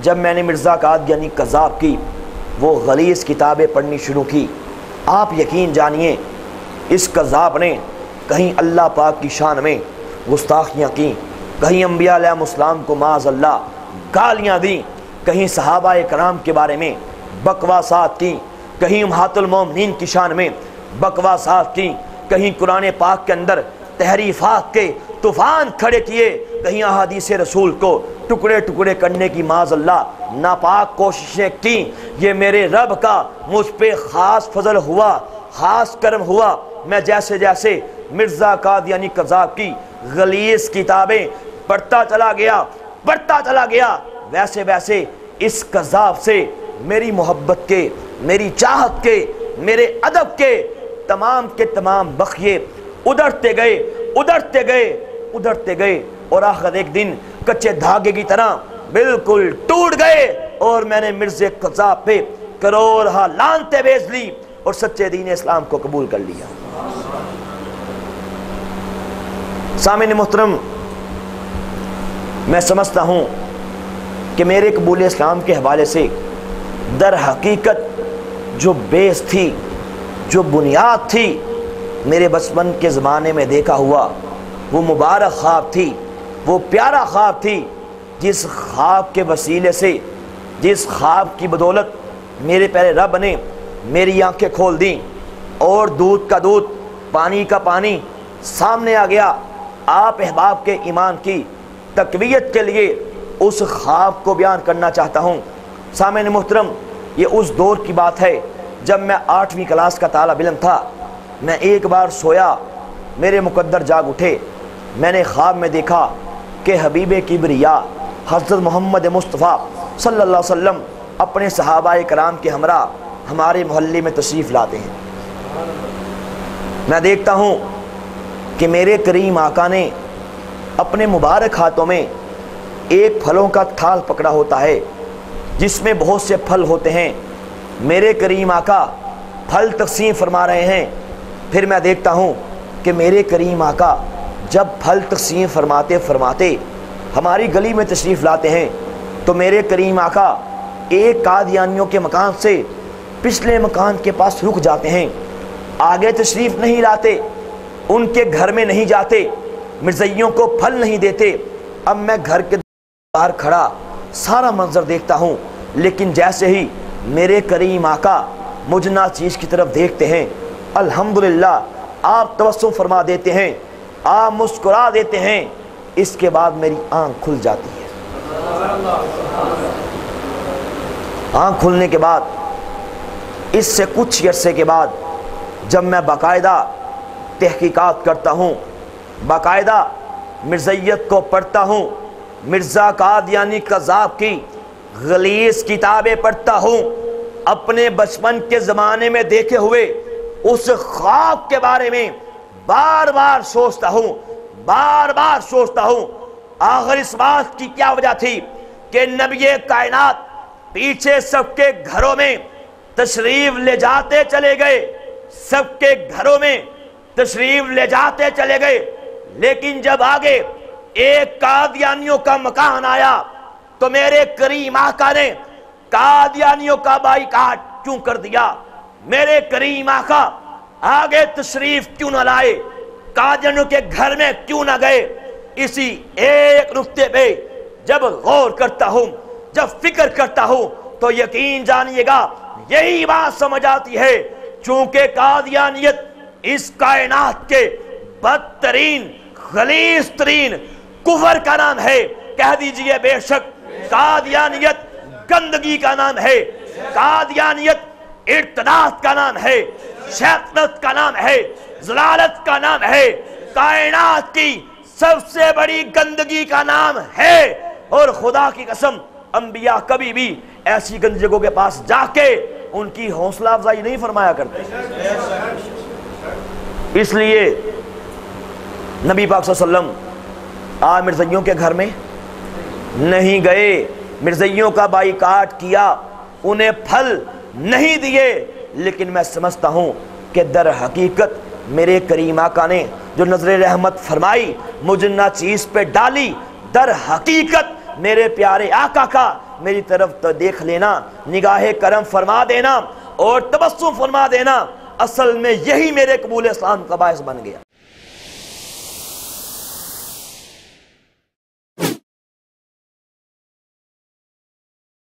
جب میں نے مرزا قادیانی کذاب کی وہ غلیظ کتابیں پڑھنی شروع کی، آپ یقین جانیے اس کذاب نے کہیں اللہ پاک کی شان میں گستاخیاں کی، کہیں انبیاء علیہ السلام کو معاذ اللہ گالیاں دیں، کہیں صحابہ کرام کے بارے میں بکواسات کی، کہیں امہات المومنین کی شان میں بکواسات کی، کہیں قرآن پاک کے اندر تحریفات کے طوفان کھڑے کیے، کہیں احادیث رسول کو ٹکڑے ٹکڑے کرنے کی معاذ اللہ ناپاک کوششیں کی۔ یہ میرے رب کا مجھ پہ خاص فضل ہوا، خاص کرم ہوا۔ میں جیسے جیسے مرزا قادیانی کذاب کی غلیظ کتابیں پڑھتا چلا گیا ویسے ویسے اس کذاب سے میری محبت کے، میری چاہت کے، میرے ادب کے تمام بخیے ادھرتے گئے اور آخر ایک دن کچے دھاگے کی طرح بالکل ٹوٹ گئے، اور میں نے مرزا کذاب پہ کروڑ لعنتیں بیچ لی اور سچے دین اسلام کو قبول کر لیا۔ سامعین محترم، میں سمجھتا ہوں کہ میرے قبول اسلام کے حوالے سے در حقیقت جو بیس تھی، جو بنیاد تھی، میرے بچپن کے زمانے میں دیکھا ہوا وہ مبارک خواب تھی، وہ پیارا خواب تھی، جس خواب کے وسیلے سے، جس خواب کی بدولت میرے پیارے رب نے میری آنکھیں کھول دیں اور دودھ کا دودھ، پانی کا پانی سامنے آ گیا۔ آپ احباب کے ایمان کی تقویت کے لیے اس خواب کو بیان کرنا چاہتا ہوں۔ سامعین محترم، یہ اس دور کی بات ہے جب میں 8ویں کلاس کا طالب علم تھا۔ میں ایک بار سویا، میرے مقدر جاگ اٹھے، میں نے خواب میں دیکھا کہ حبیب کبریا حضرت محمد مصطفیٰ صلی اللہ علیہ وسلم اپنے صحابہ کرام کے ہمراہ ہمارے محلے میں تشریف لاتے ہیں۔ میں دیکھتا ہوں کہ میرے کریم آقا نے اپنے مبارک ہاتھوں میں ایک پھلوں کا تھال پکڑا ہوتا ہے جس میں بہت سے پھل ہوتے ہیں۔ میرے کریم آقا پھل تقسیم فرما رہے ہیں۔ پھر میں دیکھتا ہوں کہ میرے کریم آقا جب پھل تقسیم فرماتے ہماری گلی میں تشریف لاتے ہیں تو میرے کریم آقا ایک قادیانیوں کے مکان سے پچھلے مکان کے پاس رک جاتے ہیں، آگے تشریف نہیں لاتے، ان کے گھر میں نہیں جاتے، مرزائیوں کو پھل نہیں دیتے۔ اب میں گھر کے باہر کھڑا سارا منظر دیکھتا ہوں، لیکن جیسے ہی میرے کریم آقا مجھ ناچیز کی طرف دیکھتے ہیں، الحمدللہ آپ تبسم فرما دیتے ہیں، آپ مسکرا دیتے ہیں، اس کے بعد میری آنکھ کھل جاتی ہے۔ آنکھ کھلنے کے بعد اس سے کچھ عرصے کے بعد جب میں باقاعدہ تحقیقات کرتا ہوں، باقاعدہ مرزائیت کو پڑھتا ہوں، مرزا قادیانی کذاب کی غلیظ کتابیں پڑھتا ہوں، اپنے بچپن کے زمانے میں دیکھے ہوئے اس خواب کے بارے میں بار بار سوچتا ہوں آخر اس بات کی کیا وجہ تھی کہ نبی کائنات پیچھے سب کے گھروں میں تشریف لے جاتے چلے گئے، سب کے گھروں میں تشریف لے جاتے چلے گئے، لیکن جب آگے ایک قادیانیوں کا مکان آیا تو میرے کریم آقا نے قادیانیوں کا بائیکاٹ کیوں کر دیا؟ میرے کریم آقا آگے تشریف کیوں نہ لائے؟ قادیانیوں کے گھر میں کیوں نہ گئے؟ اسی ایک نقطے پہ جب غور کرتا ہوں، جب فکر کرتا ہوں تو یقین جانیے گا یہی بات سمجھ آتی ہے، چونکہ قادیانیت اس کائنات کے بدترین غلیظ ترین کفر کا نام ہے۔ کہہ دیجئے بے شک قادیانیت گندگی کا نام ہے، قادیانیت ارتداد کا نام ہے، شیطنت کا نام ہے، ضلالت کا نام ہے، کائنات کی سب سے بڑی گندگی کا نام ہے۔ اور خدا کی قسم انبیاء کبھی بھی ایسی گندی جگہوں کے پاس جا کے ان کی حوصلہ افزائی نہیں فرمایا کرتے۔ اس لیے نبی پاک صلی اللہ علیہ وسلم آج مرزائیوں کے گھر میں نہیں گئے، مرزائیوں کا بائیکاٹ کیا، انہیں پھل نہیں دیے، لیکن میں سمجھتا ہوں کہ در حقیقت میرے کریم آقا نے جو نظر رحمت فرمائی مجھ ناچیز پہ ڈالی، در حقیقت میرے پیارے آقا کا میری طرف تو دیکھ لینا، نگاہ کرم فرما دینا اور تبسم فرما دینا، اصل میں یہی میرے قبول اسلام کا باعث بن گیا۔